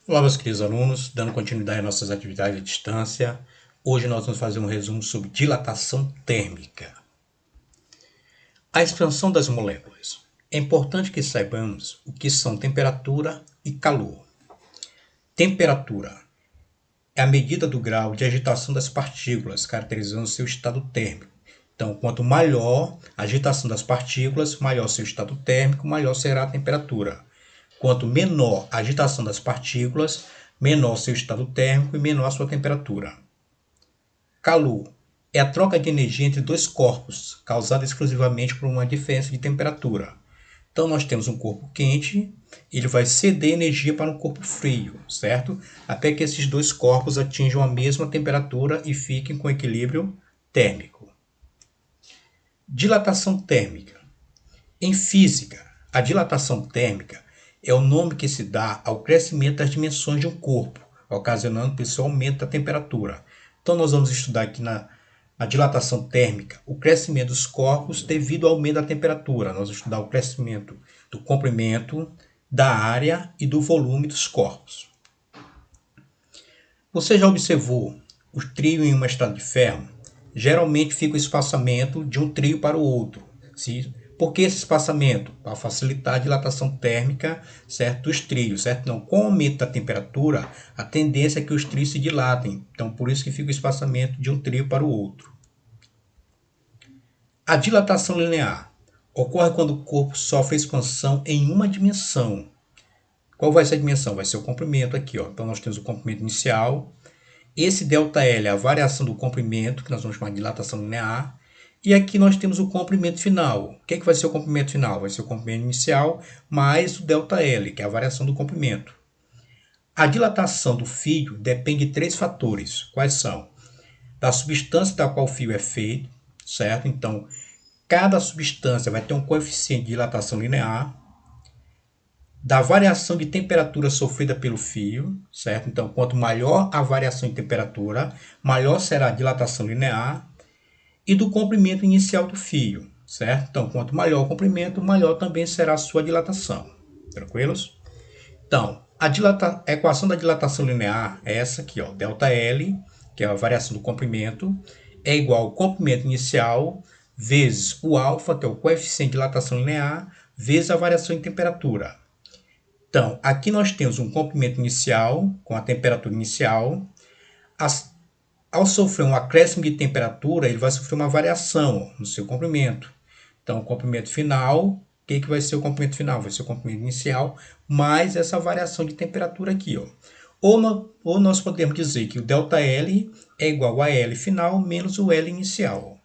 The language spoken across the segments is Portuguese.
Olá, meus queridos alunos, dando continuidade às nossas atividades à distância. Hoje nós vamos fazer um resumo sobre dilatação térmica. A expansão das moléculas. É importante que saibamos o que são temperatura e calor. Temperatura é a medida do grau de agitação das partículas, caracterizando seu estado térmico. Então, quanto maior a agitação das partículas, maior seu estado térmico, maior será a temperatura. Quanto menor a agitação das partículas, menor seu estado térmico e menor a sua temperatura. Calor é a troca de energia entre dois corpos, causada exclusivamente por uma diferença de temperatura. Então, nós temos um corpo quente, ele vai ceder energia para um corpo frio, certo? Até que esses dois corpos atinjam a mesma temperatura e fiquem com equilíbrio térmico. Dilatação térmica. Em física, a dilatação térmica é o nome que se dá ao crescimento das dimensões de um corpo, ocasionando esse aumento da temperatura. Então, nós vamos estudar aqui na dilatação térmica o crescimento dos corpos devido ao aumento da temperatura. Nós vamos estudar o crescimento do comprimento, da área e do volume dos corpos. Você já observou o trio em uma estrada de ferro? Geralmente fica o espaçamento de um trio para o outro. Por que esse espaçamento? Para facilitar a dilatação térmica, certo, dos trios, certo? Não, com o aumento da temperatura, a tendência é que os trios se dilatem. Então, por isso que fica o espaçamento de um trio para o outro. A dilatação linear ocorre quando o corpo sofre expansão em uma dimensão. Qual vai ser a dimensão? Vai ser o comprimento aqui, ó. Então, nós temos o comprimento inicial. Esse ΔL é a variação do comprimento, que nós vamos chamar de dilatação linear. E aqui nós temos o comprimento final. O que vai ser o comprimento final? Vai ser o comprimento inicial mais o ΔL, que é a variação do comprimento. A dilatação do fio depende de três fatores. Quais são? Da substância da qual o fio é feito, certo? Então, cada substância vai ter um coeficiente de dilatação linear. Da variação de temperatura sofrida pelo fio, certo? Então, quanto maior a variação de temperatura, maior será a dilatação linear. E do comprimento inicial do fio, certo? Então, quanto maior o comprimento, maior também será a sua dilatação. Tranquilos? Então, a equação da dilatação linear é essa aqui, ó, ΔL, que é a variação do comprimento, é igual ao comprimento inicial vezes o alfa, que é o coeficiente de dilatação linear, vezes a variação em temperatura. Então, aqui nós temos um comprimento inicial com a temperatura inicial. Ao sofrer um acréscimo de temperatura, ele vai sofrer uma variação no seu comprimento. Então, o comprimento final, o que vai ser o comprimento final? Vai ser o comprimento inicial mais essa variação de temperatura aqui, ó. Ou nós podemos dizer que o ΔL é igual a L final menos o L inicial.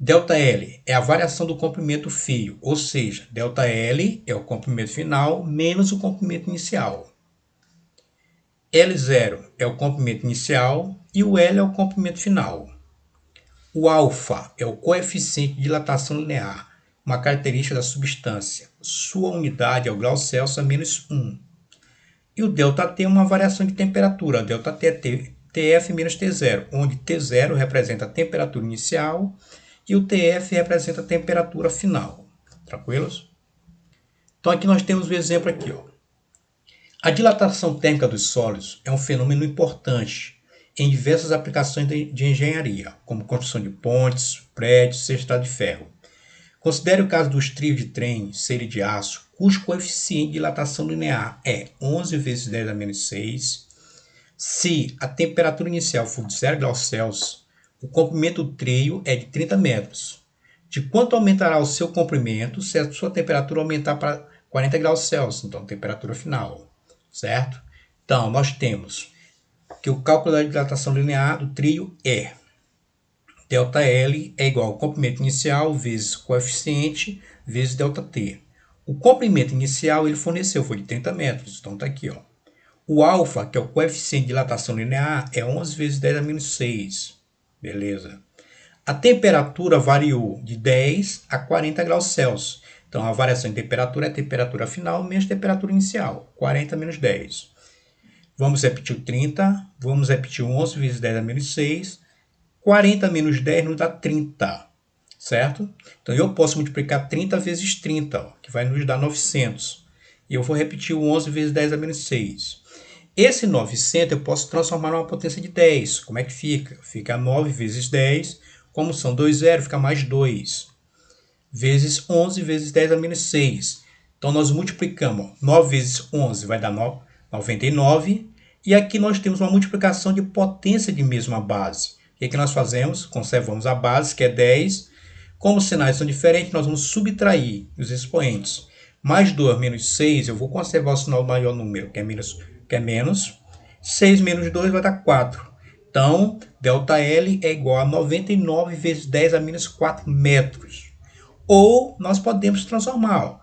ΔL é a variação do comprimento fio, ou seja, ΔL é o comprimento final menos o comprimento inicial. L0 é o comprimento inicial e o L é o comprimento final. O alfa é o coeficiente de dilatação linear, uma característica da substância. Sua unidade é o grau Celsius a menos 1. E o ΔT é uma variação de temperatura. ΔT é TF menos T0, onde T0 representa a temperatura inicial e o TF representa a temperatura final. Tranquilos? Então aqui nós temos o exemplo aqui, ó. A dilatação térmica dos sólidos é um fenômeno importante em diversas aplicações de engenharia, como construção de pontes, prédios e estradas de ferro. Considere o caso dos trios de trem serem de aço, cujo coeficiente de dilatação linear é 11 vezes 10 a menos 6. Se a temperatura inicial for de 0 graus Celsius, o comprimento do trio é de 30 metros. De quanto aumentará o seu comprimento se a sua temperatura aumentar para 40 graus Celsius, então temperatura final. Certo? Então, nós temos que o cálculo da dilatação linear do trio é ΔL é igual ao comprimento inicial vezes coeficiente vezes ΔT. O comprimento inicial ele forneceu foi de 30 metros, então está aqui. Ó. O alfa, que é o coeficiente de dilatação linear, é 11 vezes 10 a menos 6. Beleza. A temperatura variou de 10 a 40 graus Celsius. Então, a variação de temperatura é a temperatura final menos a temperatura inicial, 40 menos 10. Vamos repetir o 30, vamos repetir o 11 vezes 10 a menos 6. 40 menos 10 nos dá 30, certo? Então, eu posso multiplicar 30 vezes 30, ó, que vai nos dar 900. E eu vou repetir o 11 vezes 10 a menos 6. Esse 900 eu posso transformar numa potência de 10. Como é que fica? Fica 9 vezes 10. Como são 2 zeros, fica mais 2. Vezes 11 vezes 10 a menos 6. Então, nós multiplicamos. 9 vezes 11 vai dar 99. E aqui nós temos uma multiplicação de potência de mesma base. O que nós fazemos? Conservamos a base, que é 10. Como os sinais são diferentes, nós vamos subtrair os expoentes. Mais 2 menos 6, eu vou conservar o sinal do maior número, que é menos. 6 menos 2 vai dar 4. Então, ΔL é igual a 99 vezes 10 a menos 4 metros. Ou nós podemos transformar. Ó.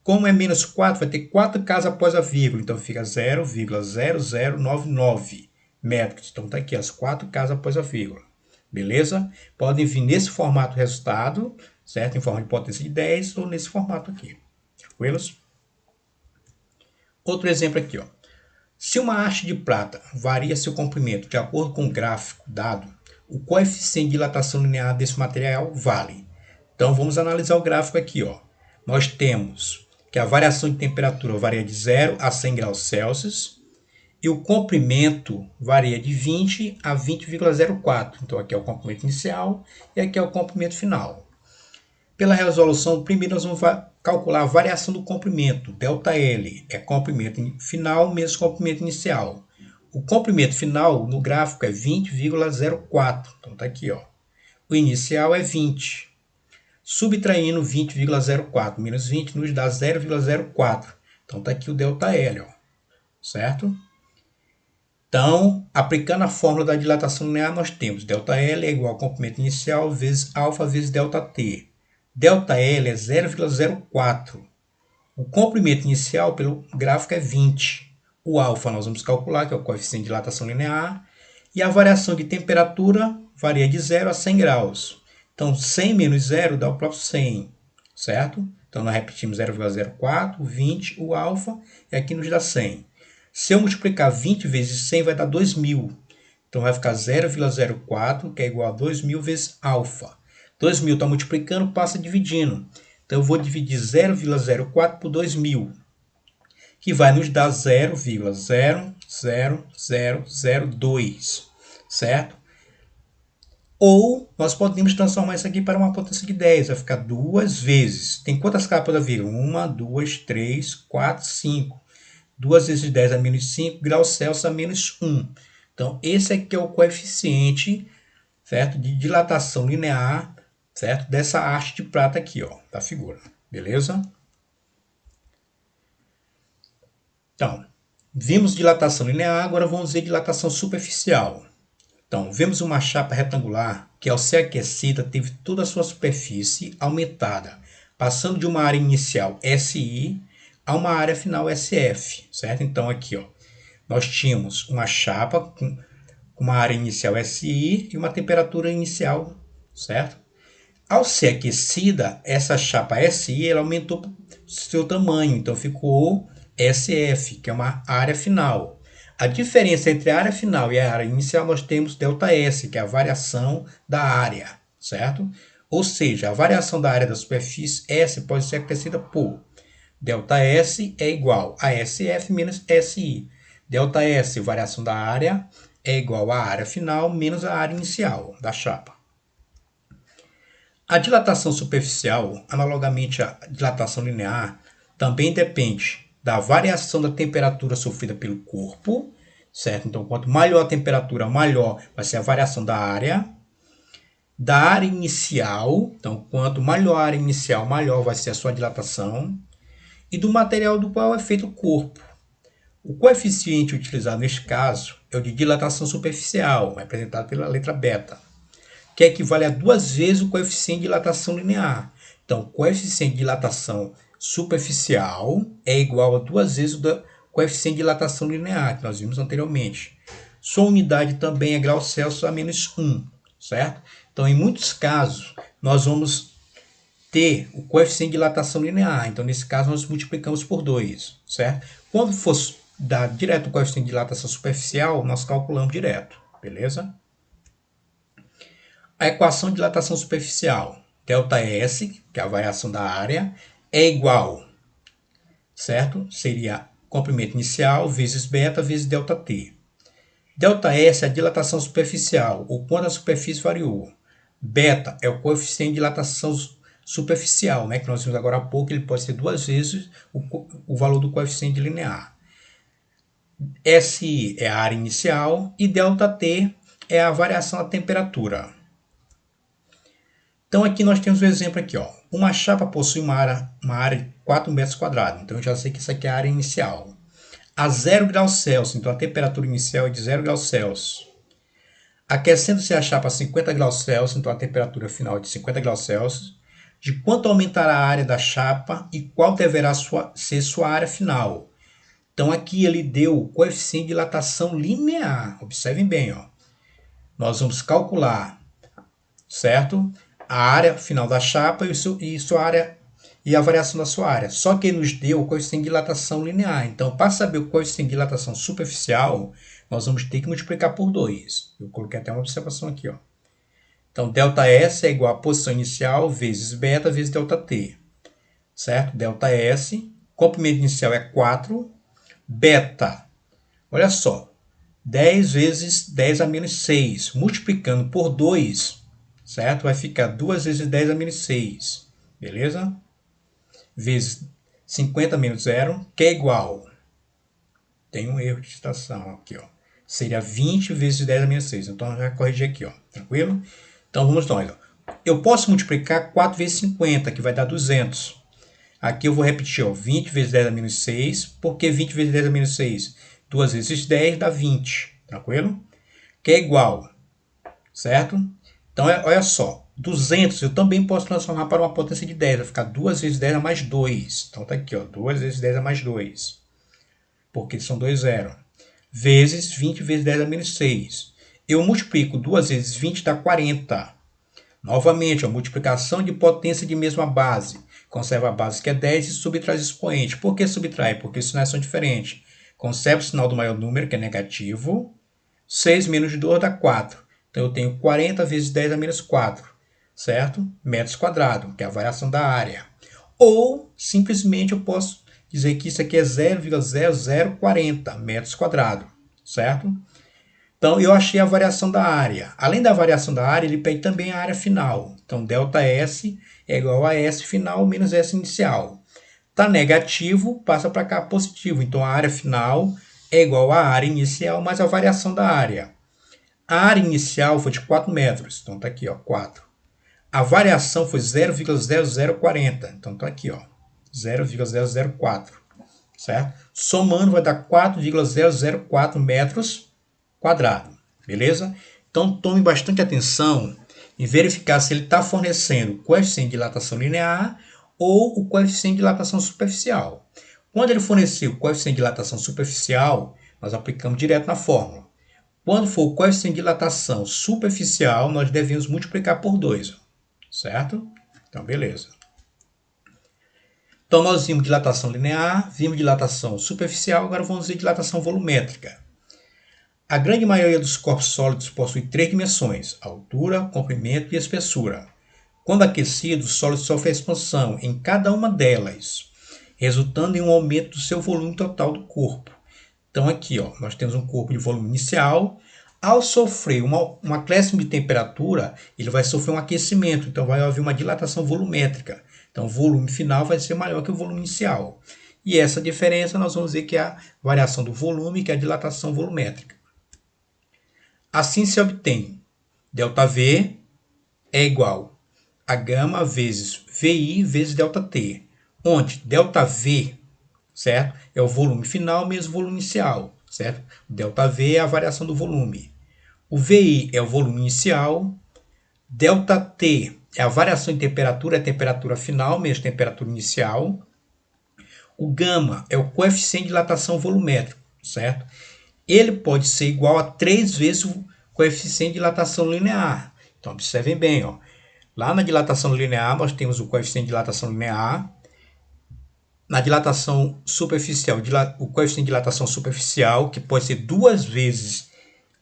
Como é menos 4, vai ter 4 casas após a vírgula. Então, fica 0,0099 metros. Então, está aqui as 4 casas após a vírgula. Beleza? Podem vir nesse formato resultado, certo? Em forma de potência de 10 ou nesse formato aqui. Tranquilos? Outro exemplo aqui, ó. Se uma haste de prata varia seu comprimento de acordo com o gráfico dado, o coeficiente de dilatação linear desse material vale. Então, vamos analisar o gráfico aqui, ó. Nós temos que a variação de temperatura varia de 0 a 100 graus Celsius e o comprimento varia de 20 a 20,04. Então, aqui é o comprimento inicial e aqui é o comprimento final. Pela resolução, primeiro nós vamos calcular a variação do comprimento. ΔL é comprimento final menos comprimento inicial. O comprimento final no gráfico é 20,04. Então, está aqui, ó. O inicial é 20. Subtraindo 20,04 menos 20 nos dá 0,04. Então, está aqui o ΔL, ó. Certo? Então, aplicando a fórmula da dilatação linear, nós temos ΔL é igual ao comprimento inicial vezes alfa vezes ΔT. ΔL é 0,04. O comprimento inicial pelo gráfico é 20. O alfa nós vamos calcular, que é o coeficiente de dilatação linear. E a variação de temperatura varia de 0 a 100 graus. Então, 100 menos 0 dá o próprio 100, certo? Então, nós repetimos 0,04, 20, o alfa, e aqui nos dá 100. Se eu multiplicar 20 vezes 100, vai dar 2.000. Então, vai ficar 0,04, que é igual a 2.000 vezes alfa. 2.000 está multiplicando, passa dividindo. Então, eu vou dividir 0,04 por 2.000, que vai nos dar 0,00002, certo? Ou nós podemos transformar isso aqui para uma potência de 10. Vai ficar 2 vezes. Tem quantas capas da vírgula? 1, 2, 3, 4, 5. 2 vezes 10 a menos 5 graus Celsius a menos 1. Então, esse aqui é o coeficiente, certo, de dilatação linear, certo, dessa haste de prata aqui, ó, da figura. Beleza? Então, vimos dilatação linear, agora vamos ver dilatação superficial. Então, vemos uma chapa retangular que, ao ser aquecida, teve toda a sua superfície aumentada, passando de uma área inicial SI a uma área final SF, certo? Então, aqui, ó, nós tínhamos uma chapa com uma área inicial SI e uma temperatura inicial, certo? Ao ser aquecida, essa chapa SI ela aumentou seu tamanho, então ficou SF, que é uma área final. A diferença entre a área final e a área inicial, nós temos ΔS, que é a variação da área, certo? Ou seja, a variação da área da superfície S pode ser acrescida por ΔS é igual a SF menos SI. ΔS, variação da área, é igual à área final menos a área inicial da chapa. A dilatação superficial, analogamente à dilatação linear, também depende da variação da temperatura sofrida pelo corpo, certo? Então, quanto maior a temperatura, maior vai ser a variação da área inicial. Então, quanto maior a área inicial, maior vai ser a sua dilatação, e do material do qual é feito o corpo. O coeficiente utilizado neste caso é o de dilatação superficial, representado pela letra beta, que equivale a 2 vezes o coeficiente de dilatação linear. Então, o coeficiente de dilatação superficial é igual a 2 vezes o coeficiente de dilatação linear, que nós vimos anteriormente. Sua unidade também é graus Celsius a menos 1, certo? Então, em muitos casos, nós vamos ter o coeficiente de dilatação linear. Então, nesse caso, nós multiplicamos por 2, certo? Quando for dar direto o coeficiente de dilatação superficial, nós calculamos direto, beleza? A equação de dilatação superficial, ΔS, que é a variação da área, é igual certo? Seria comprimento inicial vezes beta vezes ΔT. ΔS é a dilatação superficial, ou quando a superfície variou. Beta é o coeficiente de dilatação superficial, né, que nós vimos agora há pouco, ele pode ser 2 vezes o valor do coeficiente linear. SI é a área inicial e ΔT é a variação da temperatura. Então aqui nós temos um exemplo aqui, ó. Uma chapa possui uma área de 4 metros quadrados, então eu já sei que isso aqui é a área inicial. A 0 graus Celsius, então a temperatura inicial é de 0 graus Celsius. Aquecendo-se a chapa a 50 graus Celsius, então a temperatura final é de 50 graus Celsius. De quanto aumentará a área da chapa e qual deverá ser sua área final? Então aqui ele deu o coeficiente de dilatação linear. Observem bem, ó. Nós vamos calcular, certo? A área final da chapa e sua área e a variação da sua área. Só que ele nos deu o coeficiente de dilatação linear. Então, para saber o coeficiente de dilatação superficial, nós vamos ter que multiplicar por 2. Eu coloquei até uma observação aqui, ó. Então, ΔS é igual a posição inicial vezes beta vezes ΔT. Certo? ΔS, comprimento inicial é 4, beta, olha só, 10 vezes 10 a menos 6, multiplicando por 2, certo? Vai ficar 2 vezes 10 a menos 6, beleza? Vezes 50 menos 0, que é igual, tem um erro de digitação aqui, ó. Seria 20 vezes 10 a menos 6, então eu já corrigi aqui, ó, tranquilo? Então vamos nós, ó. Eu posso multiplicar 4 vezes 50, que vai dar 200. Aqui eu vou repetir, ó, 20 vezes 10 a menos 6. Por que 20 vezes 10 a menos 6? 2 vezes 10 dá 20, tranquilo? Que é igual, certo? Então, olha só, 200 eu também posso transformar para uma potência de 10. Vai ficar 2 vezes 10 a mais 2. Então, tá aqui, ó, 2 vezes 10 a mais 2. Porque são 2 zeros. Vezes 20 vezes 10 a menos 6. Eu multiplico 2 vezes 20 dá 40. Novamente, a multiplicação de potência de mesma base. Conserva a base que é 10 e subtrai o expoente. Por que subtrai? Porque os sinais são diferentes. Conserva o sinal do maior número, que é negativo. 6 menos 2 dá 4. Então, eu tenho 40 vezes 10 a menos 4, certo? Metros quadrados, que é a variação da área. Ou, simplesmente, eu posso dizer que isso aqui é 0,0040 metros quadrados, certo? Então, eu achei a variação da área. Além da variação da área, ele pede também a área final. Então, ΔS é igual a S final menos S inicial. Está negativo, passa para cá positivo. Então, a área final é igual à área inicial mais a variação da área. A área inicial foi de 4 metros. Então, está aqui, ó, 4. A variação foi 0,0040. Então, está aqui, ó, 0,004. Certo? Somando, vai dar 4,004 metros quadrado, beleza? Então tome bastante atenção em verificar se ele está fornecendo o coeficiente de dilatação linear ou o coeficiente de dilatação superficial. Quando ele fornecer o coeficiente de dilatação superficial, nós aplicamos direto na fórmula. Quando for o coeficiente de dilatação superficial, nós devemos multiplicar por 2, certo? Então, beleza. Então, nós vimos dilatação linear, vimos dilatação superficial, agora vamos ver dilatação volumétrica. A grande maioria dos corpos sólidos possui 3 dimensões: altura, comprimento e espessura. Quando aquecido, o sólido sofre a expansão em cada uma delas, resultando em um aumento do seu volume total do corpo. Então aqui, ó, nós temos um corpo de volume inicial. Ao sofrer um acréscimo de temperatura, ele vai sofrer um aquecimento, então vai haver uma dilatação volumétrica. Então o volume final vai ser maior que o volume inicial. E essa diferença nós vamos ver que é a variação do volume, que é a dilatação volumétrica. Assim se obtém ΔV é igual a gama vezes VI vezes ΔT, onde ΔV, certo, é o volume final menos o volume inicial, certo? O ΔV é a variação do volume. O VI é o volume inicial, ΔT é a variação de temperatura, é a temperatura final menos a temperatura inicial. O gama é o coeficiente de dilatação volumétrico, certo? Ele pode ser igual a 3 vezes o coeficiente de dilatação linear. Então, observem bem, ó. Lá na dilatação linear, nós temos o coeficiente de dilatação linear. Na dilatação superficial, o coeficiente de dilatação superficial, que pode ser 2 vezes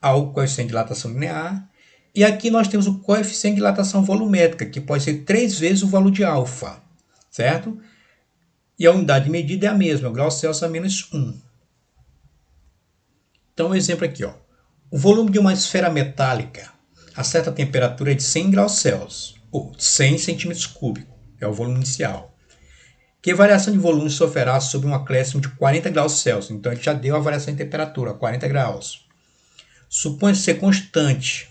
ao coeficiente de dilatação linear. E aqui nós temos o coeficiente de dilatação volumétrica, que pode ser 3 vezes o valor de alfa, certo? e a unidade de medida é a mesma, graus Celsius a menos 1. Então, um exemplo aqui, ó. O volume de uma esfera metálica a certa temperatura é de 100 graus Celsius, ou 100 centímetros cúbicos, é o volume inicial. Que variação de volume sofrerá sob um acréscimo de 40 graus Celsius? Então, ele já deu a variação de temperatura, 40 graus. Supõe ser constante,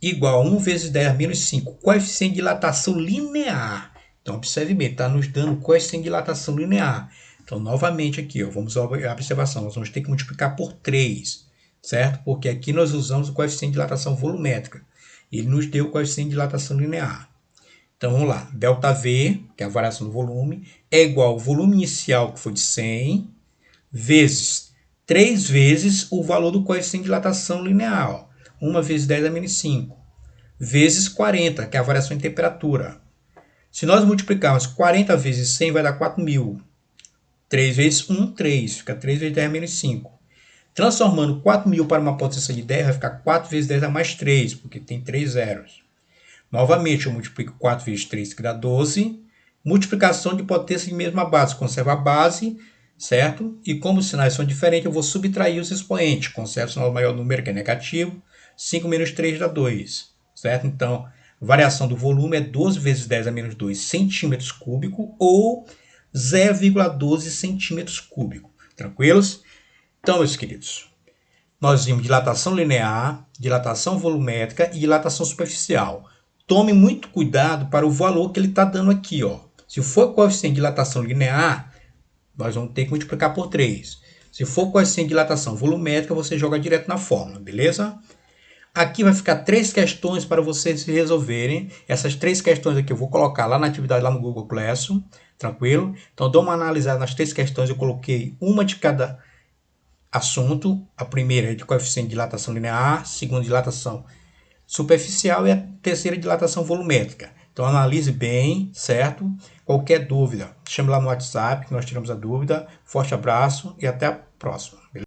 igual a 1 vezes 10 a menos 5, coeficiente de dilatação linear. Então, observe bem, está nos dando coeficiente de dilatação linear. Então, novamente aqui, ó, vamos à observação, nós vamos ter que multiplicar por 3, certo? Porque aqui nós usamos o coeficiente de dilatação volumétrica. Ele nos deu o coeficiente de dilatação linear. Então, vamos lá. ΔV, que é a variação do volume, é igual ao volume inicial, que foi de 100, vezes 3 vezes o valor do coeficiente de dilatação linear. Ó. 1 vezes 10 a menos 5, vezes 40, que é a variação em temperatura. Se nós multiplicarmos 40 vezes 100, vai dar 4.000. 3 vezes 1, 3. Fica 3 vezes 10 a menos 5. Transformando 4.000 para uma potência de 10, vai ficar 4 vezes 10 a mais 3, porque tem 3 zeros. Novamente, eu multiplico 4 vezes 3, que dá 12. Multiplicação de potência de mesma base. Conserva a base, certo? E como os sinais são diferentes, eu vou subtrair os expoentes. Conservo o sinal do maior número, que é negativo. 5 menos 3 dá 2, certo? Então, variação do volume é 12 vezes 10 a menos 2 centímetros cúbicos ou 0,12 centímetros cúbicos. Tranquilos? Então, meus queridos, nós vimos dilatação linear, dilatação volumétrica e dilatação superficial. Tome muito cuidado para o valor que ele está dando aqui. Ó. Se for coeficiente de dilatação linear, nós vamos ter que multiplicar por 3. Se for coeficiente de dilatação volumétrica, você joga direto na fórmula, beleza? Aqui vai ficar 3 questões para vocês resolverem. Essas 3 questões aqui eu vou colocar lá na atividade, lá no Google Classroom, tranquilo? Então, dou uma analisada nas 3 questões, eu coloquei uma de cada assunto. A primeira é de coeficiente de dilatação linear, a segunda de dilatação superficial e a terceira dilatação volumétrica. Então, analise bem, certo? Qualquer dúvida, chame lá no WhatsApp, que nós tiramos a dúvida. Forte abraço e até a próxima.